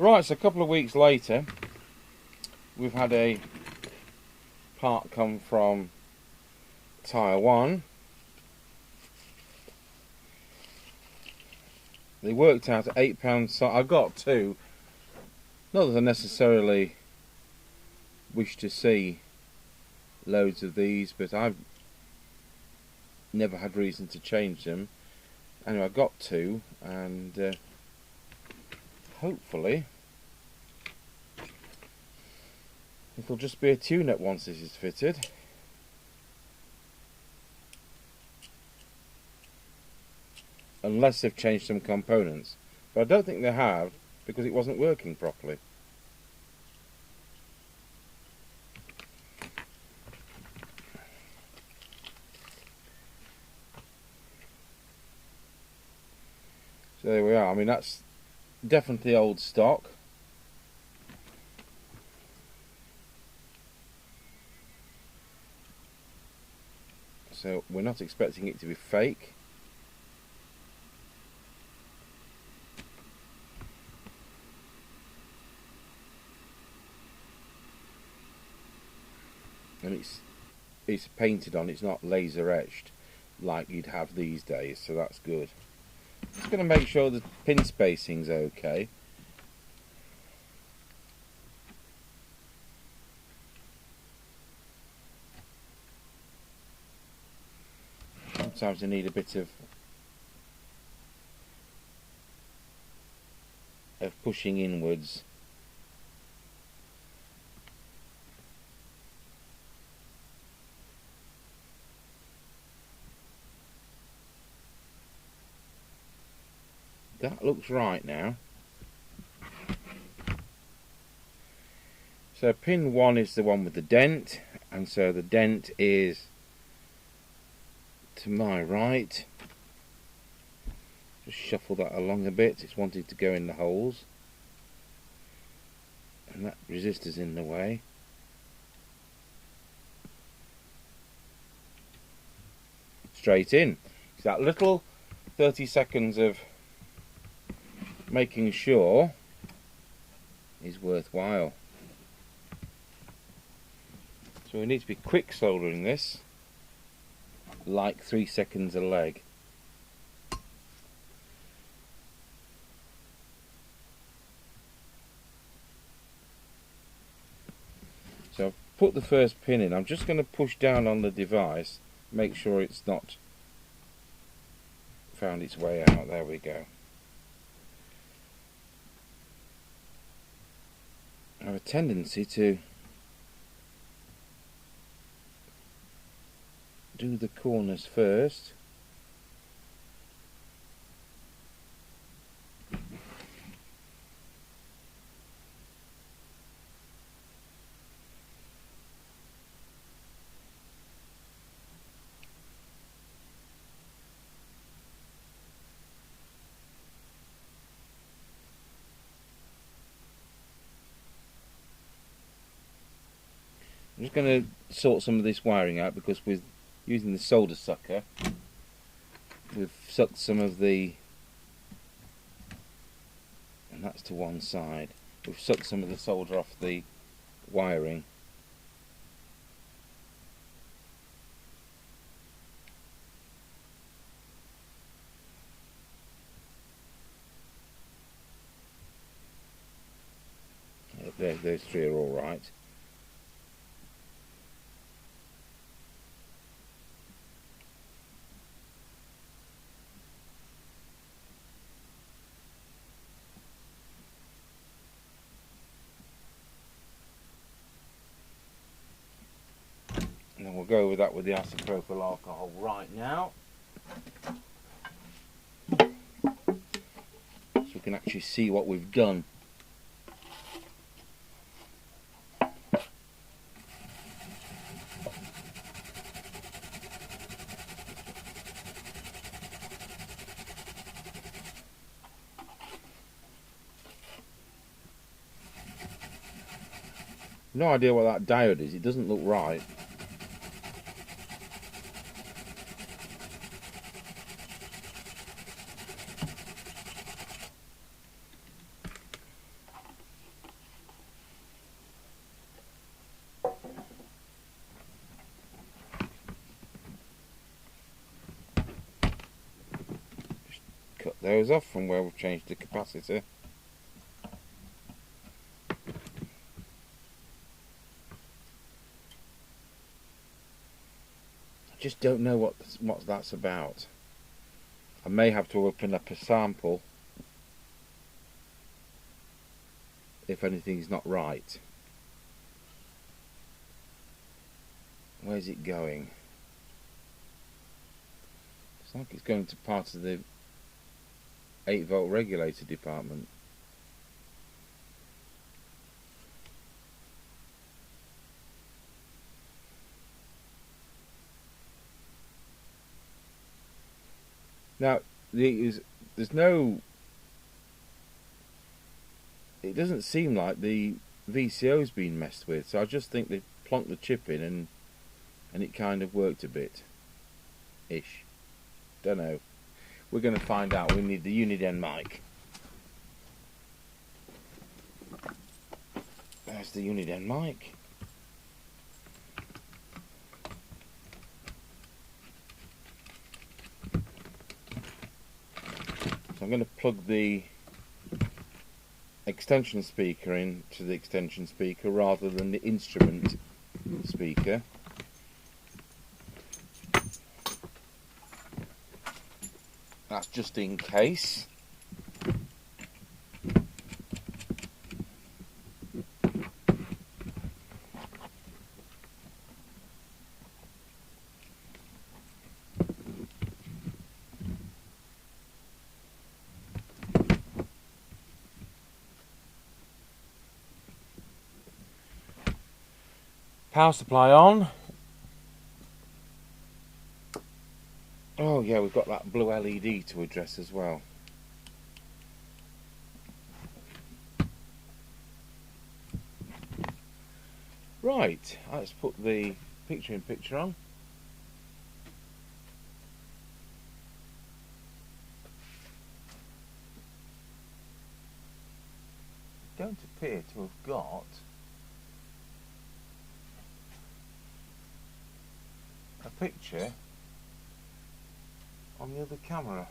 Right, so a couple of weeks later, we've had a part come from Taiwan. They worked out at £8. I got two. Not that I necessarily wish to see loads of these, but I've never had reason to change them. Anyway, I got two, and hopefully it'll just be a tune-up once this is fitted. Unless they've changed some components. But I don't think they have, because it wasn't working properly. So there we are. I mean, that's definitely old stock. So we're not expecting it to be fake. And it's painted on, it's not laser etched like you'd have these days, so that's good. Just going to make sure the pin spacing's okay. Sometimes you need a bit of pushing inwards. That looks right now. So pin 1 is the one with the dent, and so the dent is to my right. Just shuffle that along a bit, it's wanting to go in the holes. And that resistor's in the way. Straight in. It's that little 30 seconds of making sure is worthwhile. So we need to be quick soldering this, like 3 seconds a leg. So I've put the first pin in. I'm just going to push down on the device, make sure it's not found its way out. There we go. I have a tendency to do the corners first. I'm just going to sort some of this wiring out, because with using the solder sucker we've sucked some of the, and that's to one side, we've sucked some of the solder off the wiring. There, those three are all right. And then we'll go over that with the isopropyl alcohol right now, so we can actually see what we've done. No idea what that diode is, it doesn't look right. those off from where we've changed the capacitor. I just don't know what that's about. I may have to open up a sample if anything's not right. Where's it going? It's like it's going to part of the 8-volt regulator department. Now, there's no... It doesn't seem like the VCO's been messed with, so I just think they plonked the chip in and it kind of worked a bit. Ish. Don't know. We're going to find out. We need the Uniden mic. There's the Uniden mic. So I'm going to plug the extension speaker into the extension speaker rather than the instrument speaker. That's just in case. Power supply on. Oh yeah, we've got that blue LED to address as well. Right, let's put the picture-in-picture on. Don't appear to have got a picture on the other camera.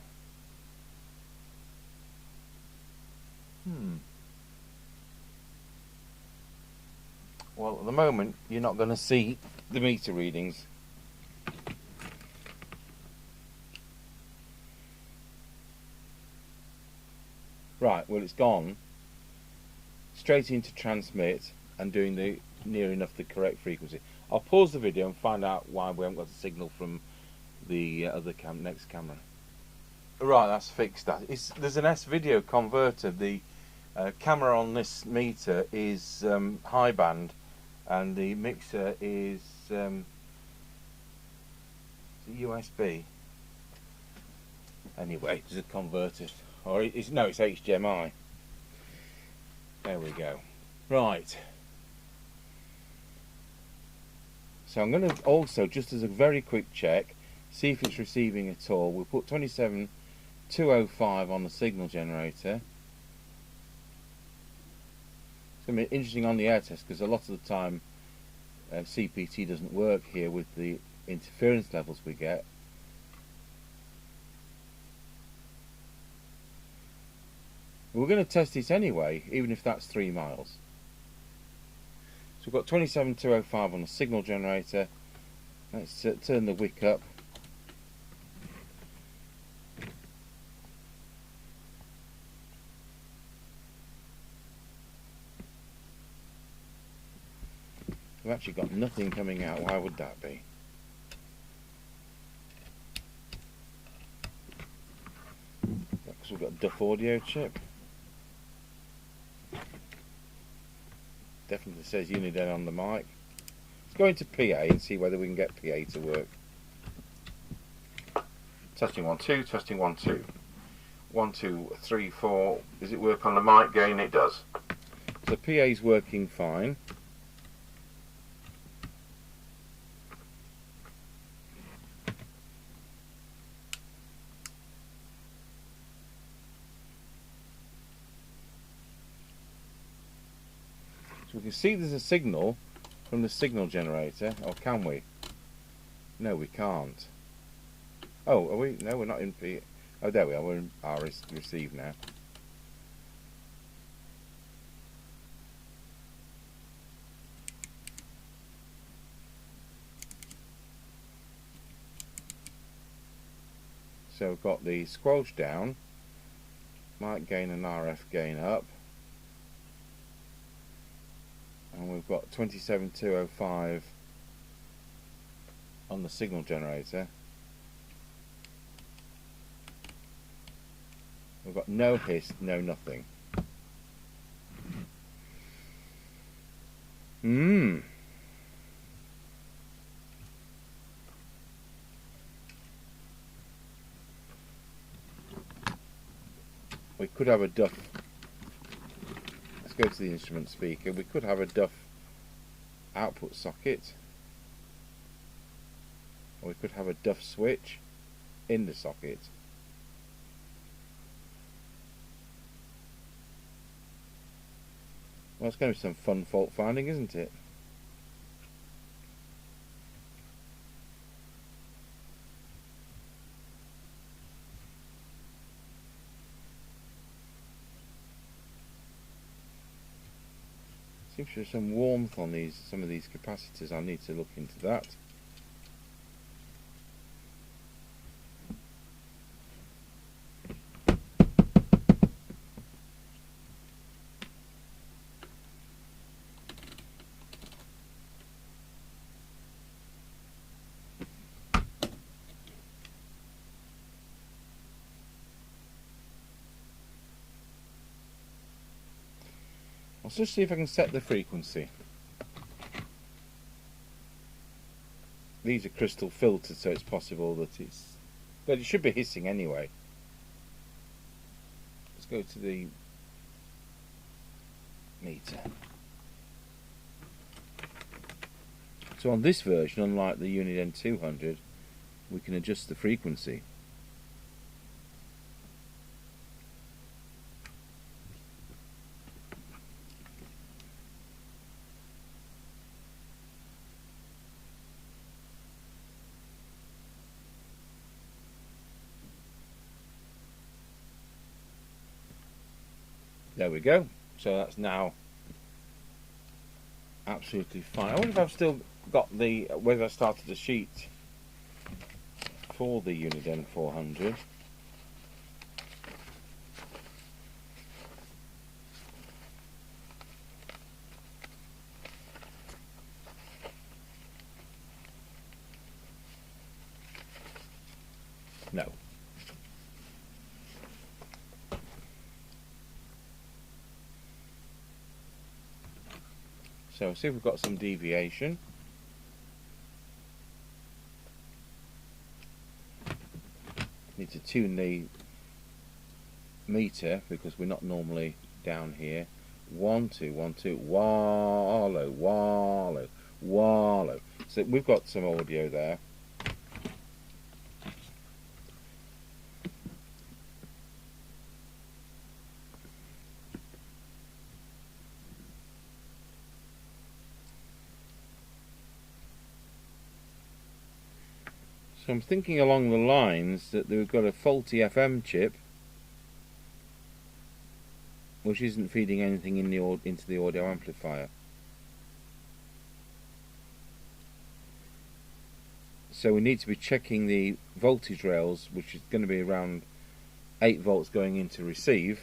Well, at the moment you're not going to see the meter readings. Right, well, it's gone straight into transmit and doing the near enough the correct frequency. I'll pause the video and find out why we haven't got a signal from the other next camera. Right, that's fixed that. There's an S-video converter. The camera on this meter is high band and the mixer is USB. Anyway, there's a converter. Or it's HDMI. There we go. Right. So I'm going to also, just as a very quick check, see if it's receiving at all. We'll put 27205 on the signal generator. It's going to be interesting on the air test because a lot of the time CPT doesn't work here with the interference levels we get. We're going to test it anyway, even if that's 3 miles. So we've got 27205 on the signal generator. Let's turn the wick up. We've actually got nothing coming out. Why would that be? Because we've got a Duff audio chip. Definitely says Uniden on the mic. Let's go into PA and see whether we can get PA to work. Testing 1 2, testing 1 2. 1 2 3 4. Does it work on the mic gain? It does. So PA is working fine. So we can see there's a signal from the signal generator, or can we? No, we can't. Oh, are we? No, we're not in P. Oh, there we are. We're in our receive now. So we've got the squelch down, mic gain and RF gain up, and we've got 27205 on the signal generator. We've got no hiss, no nothing. We could have a duff. Let's go to the instrument speaker. We could have a duff output socket, or we could have a duff switch in the socket. Well, it's going to be some fun fault finding, isn't it? Seems there's some warmth on some of these capacitors. I need to look into that. Let's just see if I can set the frequency. These are crystal filtered, so it's possible that but it should be hissing anyway. Let's go to the meter. So on this version, unlike the Uniden 200, we can adjust the frequency. There we go. So that's now absolutely fine. I wonder if I've still got whether I started the sheet for the Uniden 400. No. So see if we've got some deviation. Need to tune the meter because we're not normally down here. 1 2 1 2 wallow wallow wallow. So we've got some audio there. So I'm thinking along the lines that we've got a faulty FM chip which isn't feeding anything into the audio amplifier. So we need to be checking the voltage rails, which is going to be around 8 volts going into receive.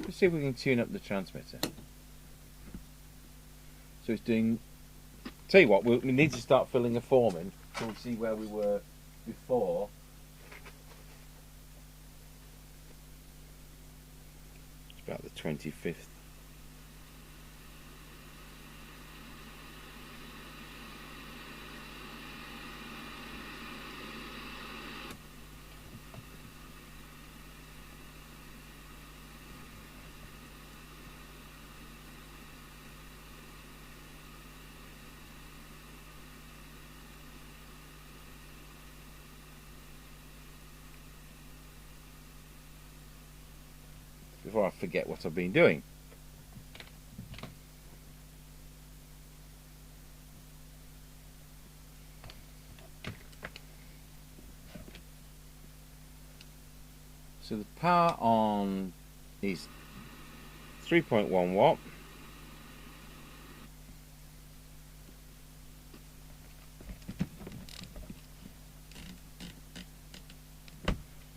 Let's see if we can tune up the transmitter. So it's doing. Tell you what, we need to start filling a form in so we'll see where we were before. It's about the 25th. Before I forget what I've been doing. So the power on is 3.1 watt.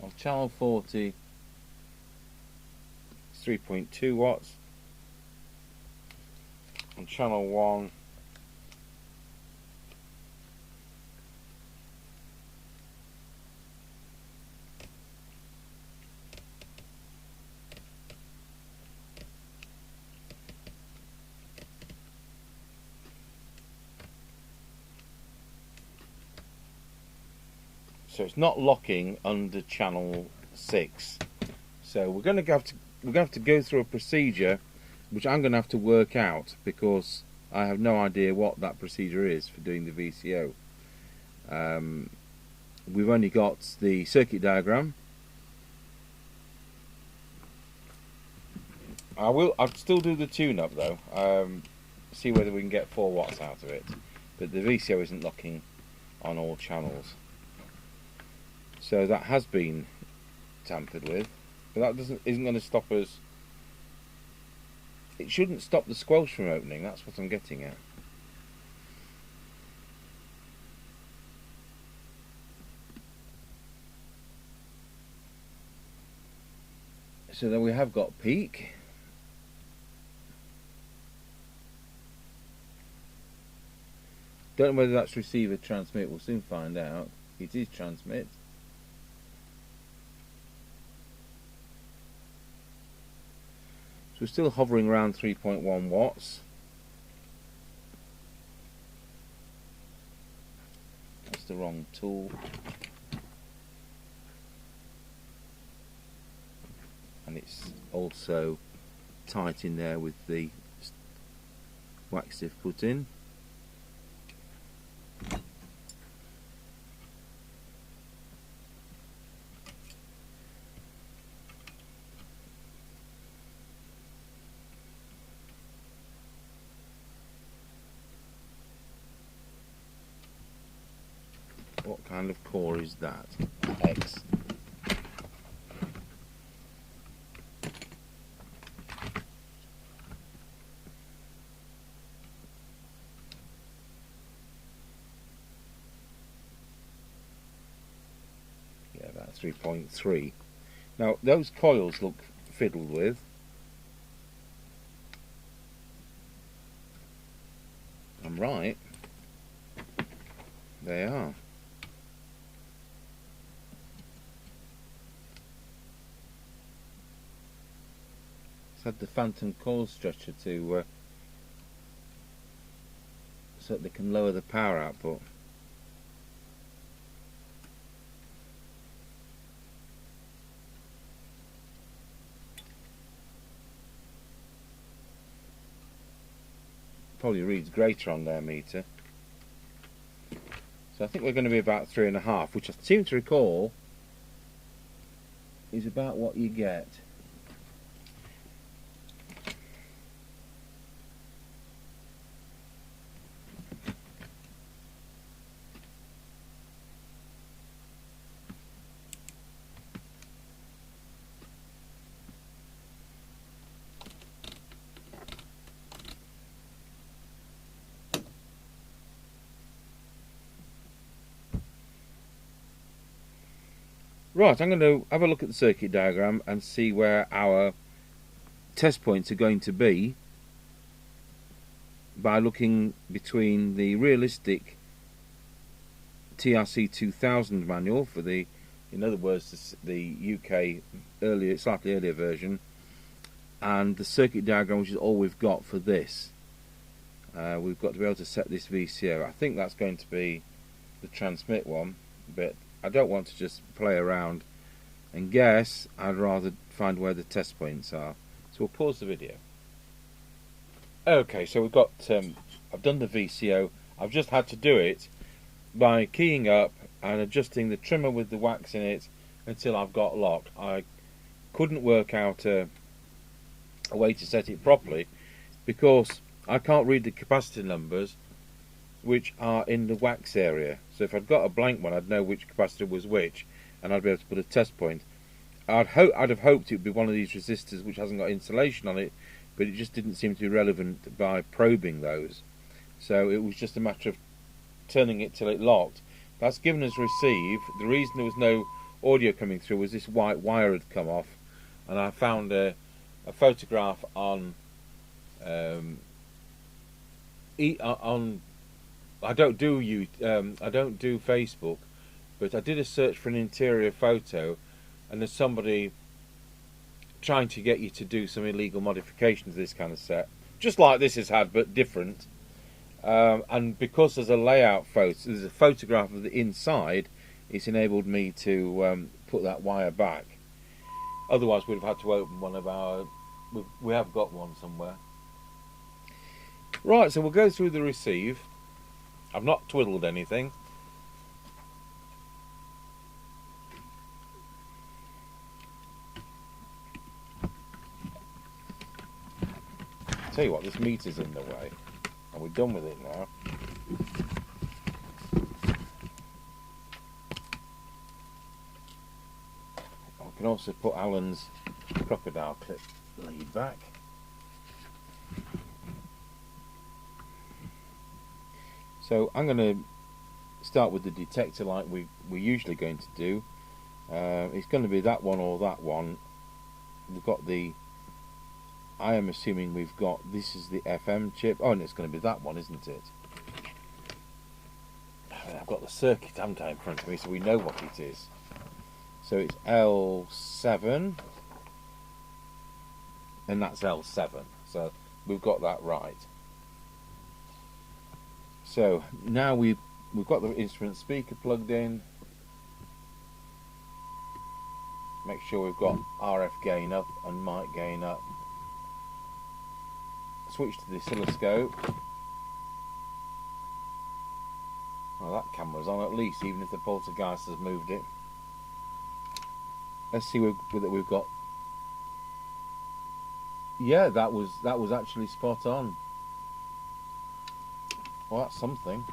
On channel 40 it's 3.2 watts. On channel 1 so it's not locking under channel 6. So we're going to have to go through a procedure which I'm going to have to work out, because I have no idea what that procedure is for doing the VCO. We've only got the circuit diagram. I'll still do the tune-up though, see whether we can get 4 watts out of it, but the VCO isn't locking on all channels. So that has been tampered with, but that isn't going to stop us. It shouldn't stop the squelch from opening, that's what I'm getting at. So then we have got peak. Don't know whether that's receiver transmit, we'll soon find out. It is transmit. So we're still hovering around 3.1 watts. That's the wrong tool. And it's also tight in there with the wax stiff put in. What kind of core is that? X. Yeah, about 3.3. Now those coils look fiddled with. I'm right. They are. Had the phantom coil stretcher to so that they can lower the power output. Probably reads greater on their meter. So I think we're going to be about 3.5, which I seem to recall is about what you get. Right, I'm going to have a look at the circuit diagram and see where our test points are going to be by looking between the realistic TRC 2000 manual for the, in other words, the UK slightly earlier version, and the circuit diagram, which is all we've got for this. We've got to be able to set this VCO. I think that's going to be the transmit one, but I don't want to just play around and guess. I'd rather find where the test points are. So we'll pause the video. Okay, so we've got, I've done the VCO. I've just had to do it by keying up and adjusting the trimmer with the wax in it until I've got locked. I couldn't work out a way to set it properly because I can't read the capacitor numbers which are in the wax area. So if I'd got a blank one, I'd know which capacitor was which, and I'd be able to put a test point. I'd have hoped it would be one of these resistors which hasn't got insulation on it, but it just didn't seem to be relevant by probing those. So it was just a matter of turning it till it locked. That's given us receive. The reason there was no audio coming through was this white wire had come off, and I found a photograph on I don't do Facebook, but I did a search for an interior photo, and there's somebody trying to get you to do some illegal modifications of this kind of set, just like this has had, but different. And because there's a layout photo, there's a photograph of the inside, it's enabled me to put that wire back. Otherwise, we'd have had to open one of our. We have got one somewhere. Right, so we'll go through the receive. I've not twiddled anything. Tell you what, this meter's in the way, and we're done with it now. I can also put Alan's crocodile clip lead back. So I'm going to start with the detector like we're usually going to do. It's going to be that one or that one. We've got the, I am assuming we've got, this is the FM chip. Oh, and it's going to be that one, isn't it? I've got the circuit, haven't I, in front of me, so we know what it is. So it's L7, and that's L7. So we've got that right. So now we've got the instrument speaker plugged in. Make sure we've got RF gain up and mic gain up. Switch to the oscilloscope. Well, that camera's on at least, even if the poltergeist has moved it. Let's see that we've got. Yeah, that was actually spot on. Well, that's something.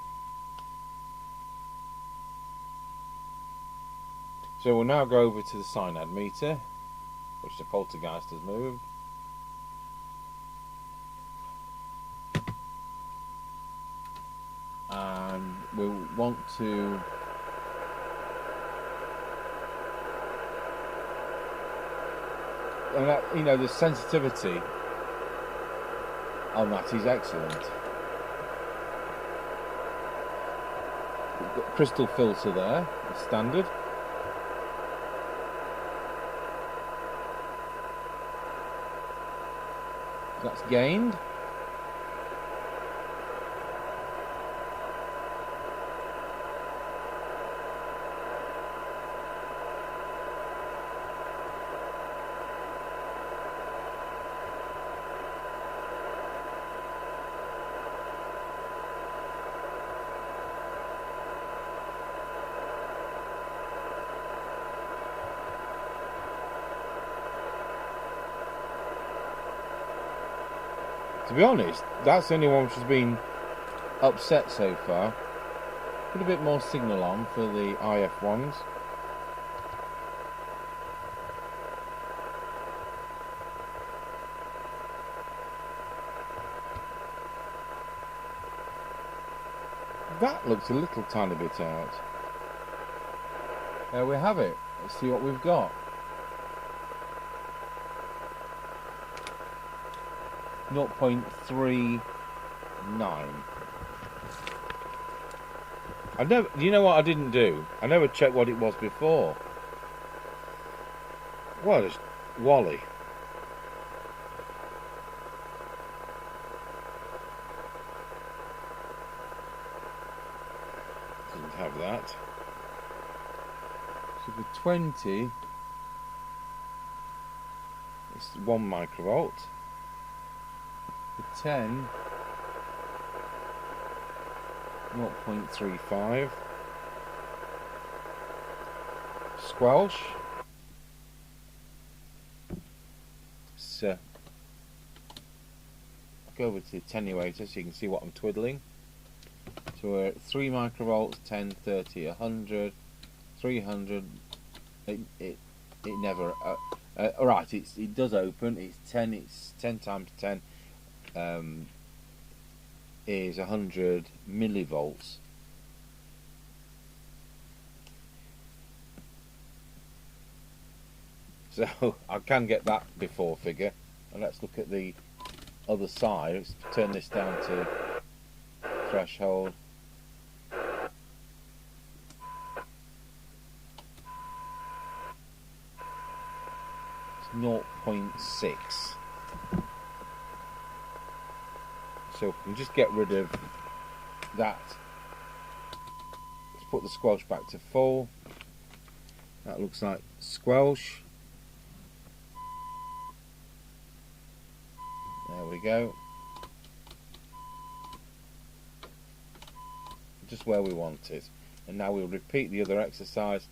So we'll now go over to the cyanide meter, which the poltergeist has moved. And we'll want to and that, you know, the sensitivity on that is excellent. We've got crystal filter there, the standard. That's gained. To be honest, that's the only one which has been upset so far. Put a bit more signal on for the IF ones. That looks a little tiny bit out. There we have it. Let's see what we've got. 0.39. You know what I didn't do? I never checked what it was before. What is Wally? Doesn't have that. So for 20, it's 1 microvolt. For 10, 0.35. Squelch. So go over to the attenuator so you can see what I'm twiddling. So we're at 3 microvolts, 10, 30, 100, 300. it never. Right, it does open. It's 10. It's 10 times 10 is 100 millivolts. So I can get that before figure. And let's look at the other side. Let's turn this down to threshold. It's 0.6. So we can just get rid of that. Let's put the squelch back to full. That looks like squelch. There we go. Just where we want it. And now we'll repeat the other exercise.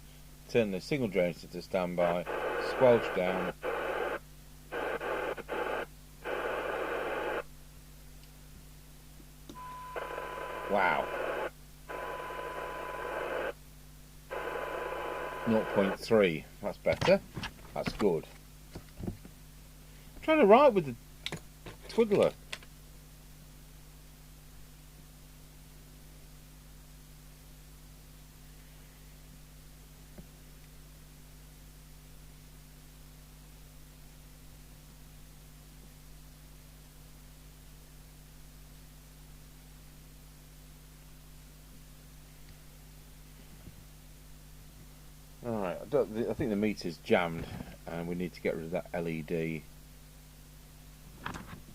Turn the single drain to standby. Squelch down. Wow. 0.3. That's better. That's good. I'm trying to write with the twiddler. Alright, I think the meter's jammed and we need to get rid of that LED.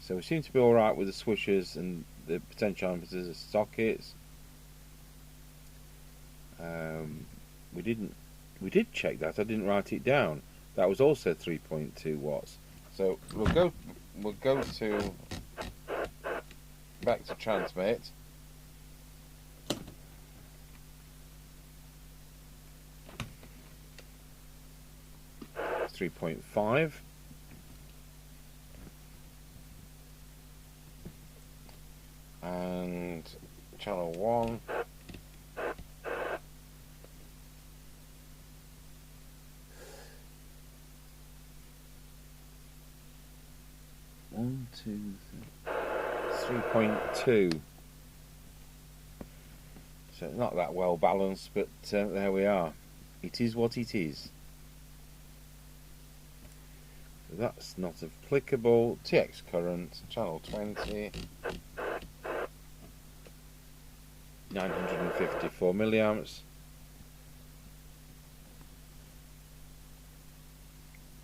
So we seem to be alright with the switches and the potentiometers, sockets. We did check that. I didn't write it down. That was also 3.2 watts. So we'll go to back to transmit. 3.5. And channel 1. One, two, 3.2. So not that well balanced, but there we are. It is what it is. That's not applicable. TX current, channel 20, 954 milliamps.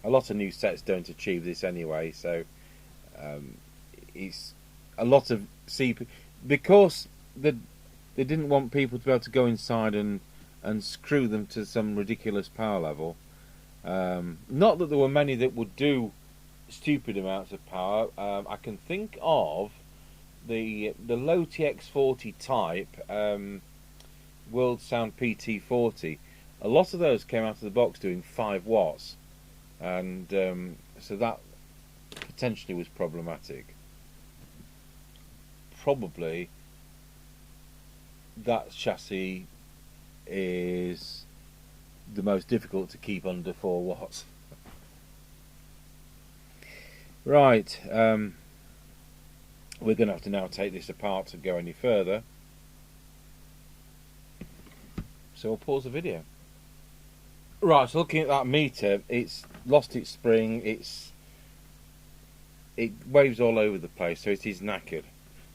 A lot of new sets don't achieve this anyway, so it's a lot of CPU because they didn't want people to be able to go inside and screw them to some ridiculous power level. Not that there were many that would do stupid amounts of power. I can think of the low TX40 type World Sound Pt2. A lot of those came out of the box doing 5 watts, and so that potentially was problematic. Probably that chassis is the most difficult to keep under 4 watts. Right, we're going to have to now take this apart to go any further. So we'll pause the video. Right, so looking at that meter, it's lost its spring, it waves all over the place, so it is knackered.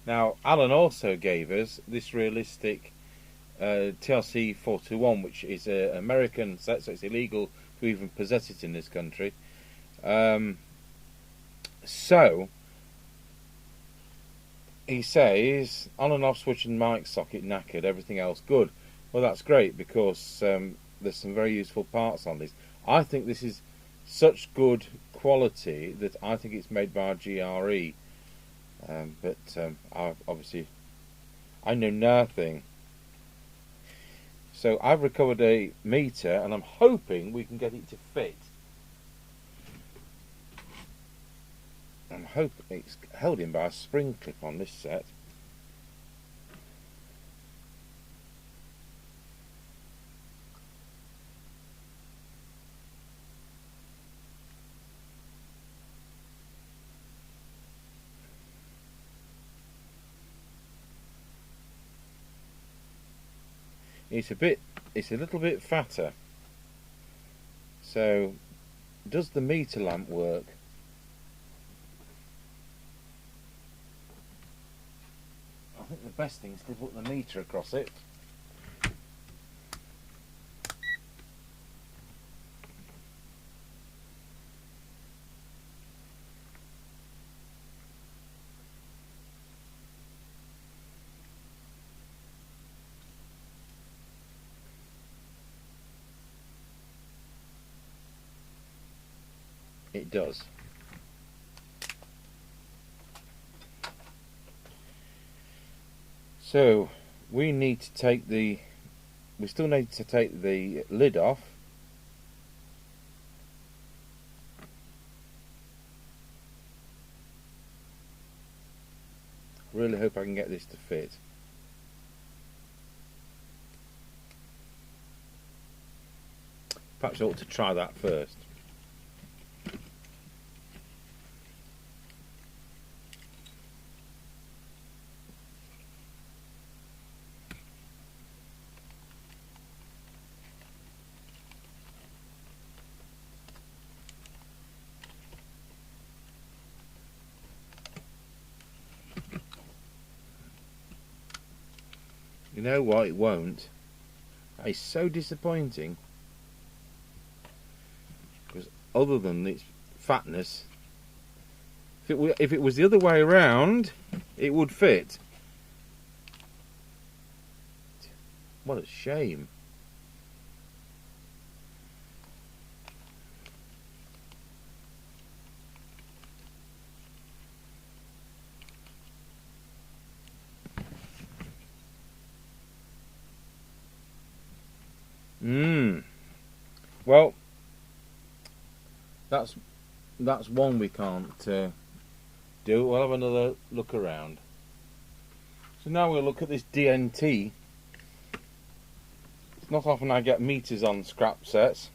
Now, Alan also gave us this realistic TRC 421, which is an American set, so it's illegal to even possess it in this country. So he says on and off switch and mic socket knackered, everything else good. Well, that's great because there's some very useful parts on this. I think this is such good quality that I think it's made by GRE, but obviously I know nothing. So I've recovered a meter and I'm hoping we can get it to fit. I'm hoping it's held in by a spring clip on this set. it's a little bit fatter. So does the meter lamp work? I think the best thing is to put the meter across it. It does. So we still need to take the lid off. Really hope I can get this to fit. Perhaps I ought to try that first. You know what? It won't. That is so disappointing. Because other than its fatness, if it was the other way around, it would fit. What a shame. Well, that's one we can't do. We'll have another look around. So now we'll look at this DNT. It's not often I get meters on scrap sets.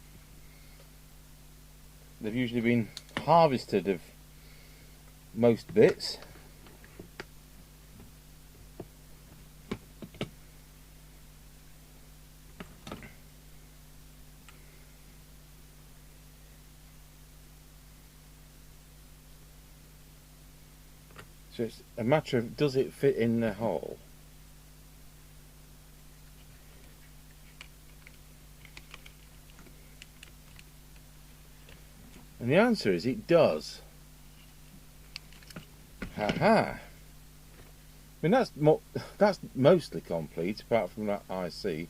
They've usually been harvested of most bits. So it's a matter of, does it fit in the hole? And the answer is it does. Ha! I mean, that's mostly complete, apart from that IC.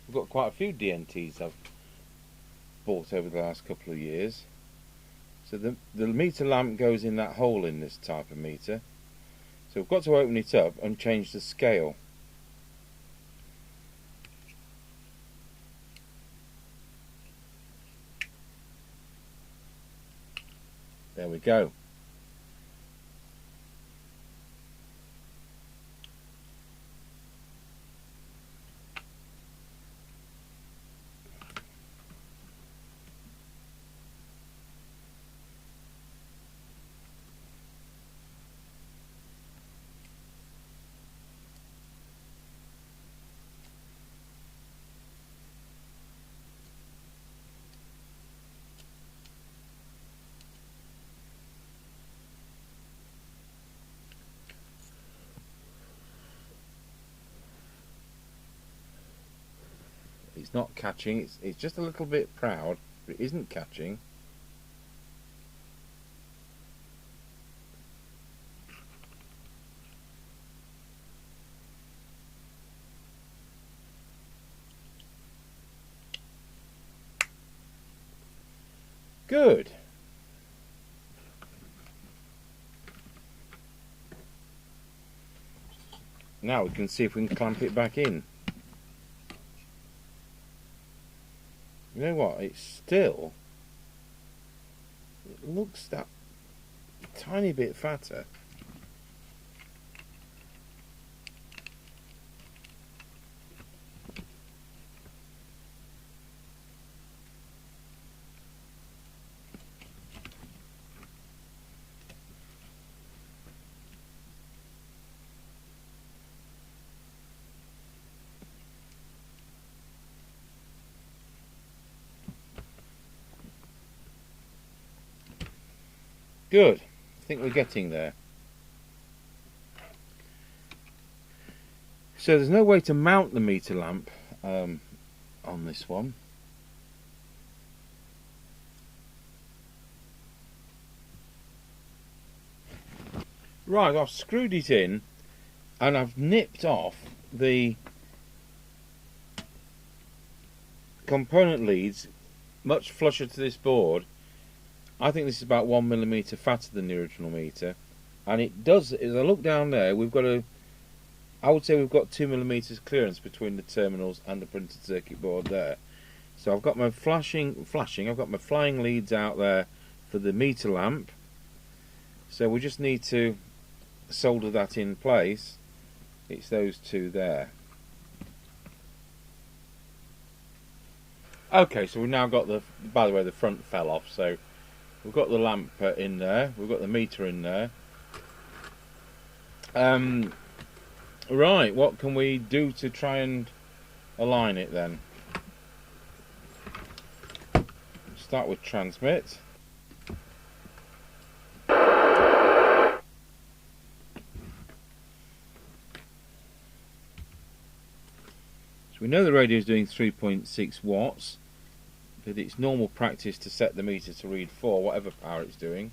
We've got quite a few DNTs I've bought over the last couple of years. So the meter lamp goes in that hole in this type of meter. So we've got to open it up and change the scale. There we go. It's not catching, it's just a little bit proud, but it isn't catching. Good. Now we can see if we can clamp it back in. You know what, it looks that tiny bit fatter. Good. I think we're getting there. So there's no way to mount the meter lamp on this one. Right, I've screwed it in and I've nipped off the component leads much flusher to this board. I think this is about 1mm fatter than the original meter, and it does, as I look down there, I would say we've got 2mm clearance between the terminals and the printed circuit board there. So I've got my I've got my flying leads out there for the meter lamp. So we just need to solder that in place. It's those two there. Okay, so we've now got by the way, the front fell off, so we've got the lamp in there, we've got the meter in there. Right, what can we do to try and align it then? Start with transmit. So we know the radio is doing 3.6 watts, but it's normal practice to set the meter to read 4, whatever power it's doing.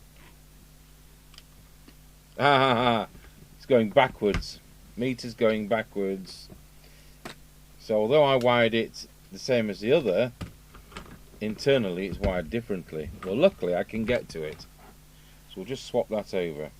It's going backwards. Meter's going backwards. So although I wired it the same as the other, internally it's wired differently. Well, luckily I can get to it. So we'll just swap that over.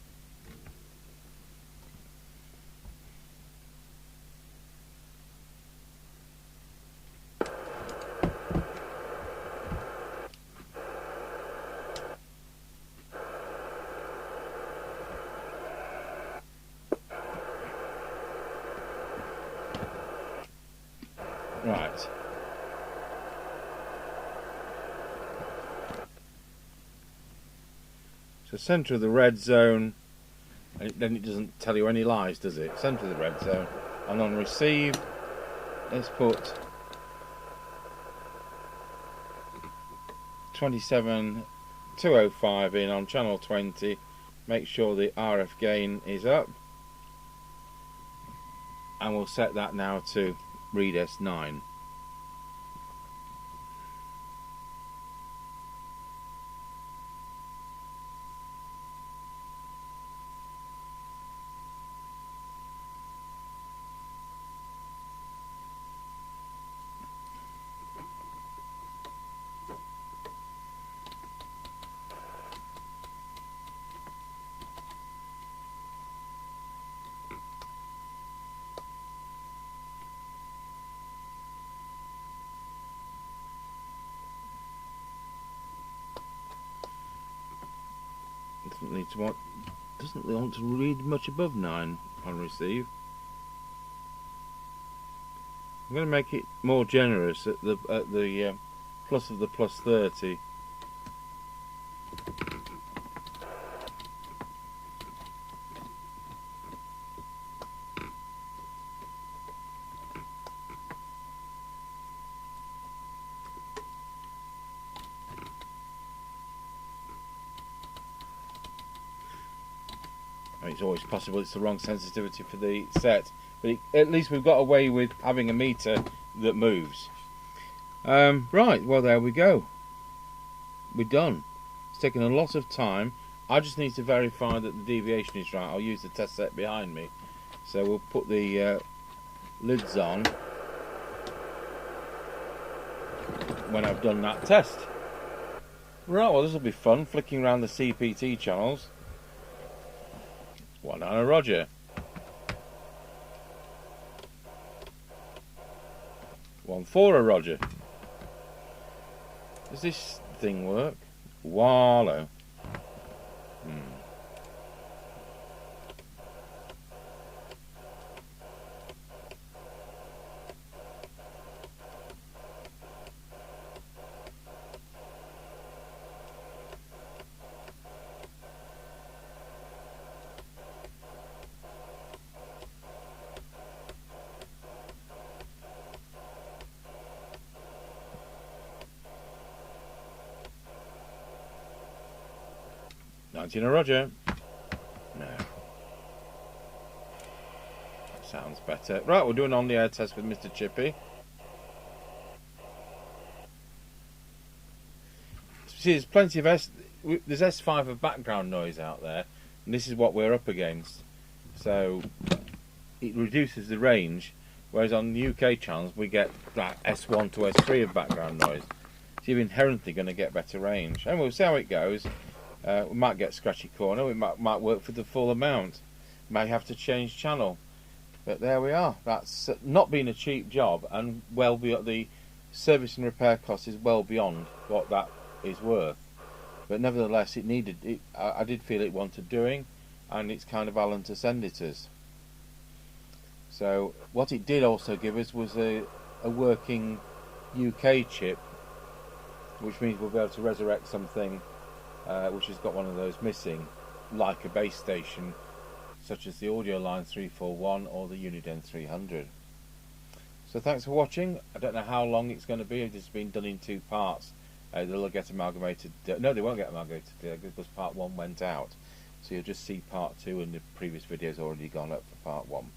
Right. So centre of the red zone, and then it doesn't tell you any lies, does it? Centre of the red zone. And on receive, let's put 27205 in on channel 20. Make sure the RF gain is up. And we'll set that now to read S9. Doesn't want to read much above 9 on receive. I'm going to make it more generous at the plus of the plus 30. It's always possible it's the wrong sensitivity for the set, but at least we've got away with having a meter that moves. Right, well there we go. We're done. It's taken a lot of time. I just need to verify that the deviation is right. I'll use the test set behind me. So we'll put the lids on when I've done that test. Right, well this will be fun, flicking around the CPT channels. 1 on a Roger. 1 for a Roger. Does this thing work? Wallow. Tina Roger. No. That sounds better. Right, we're doing on the air test with Mr. Chippy. See, there's plenty of there's S5 of background noise out there, and this is what we're up against. So it reduces the range, whereas on the UK channels we get that S1 to S3 of background noise. So you're inherently going to get better range. And we'll see how it goes. We might get scratchy corner, we might work for the full amount. May have to change channel. But there we are. That's not been a cheap job, and well beyond the service and repair cost is well beyond what that is worth. But nevertheless, it needed it. I did feel it wanted doing, and it's kind of Allen to send it as. So what it did also give us was a working UK chip, which means we'll be able to resurrect something which has got one of those missing, like a base station, such as the Audio Line 341 or the Uniden 300. So thanks for watching. I don't know how long it's going to be. This has been done in 2 parts. They'll get amalgamated. No, they won't get amalgamated because part 1 went out. So you'll just see part 2, and the previous video's already gone up for part 1.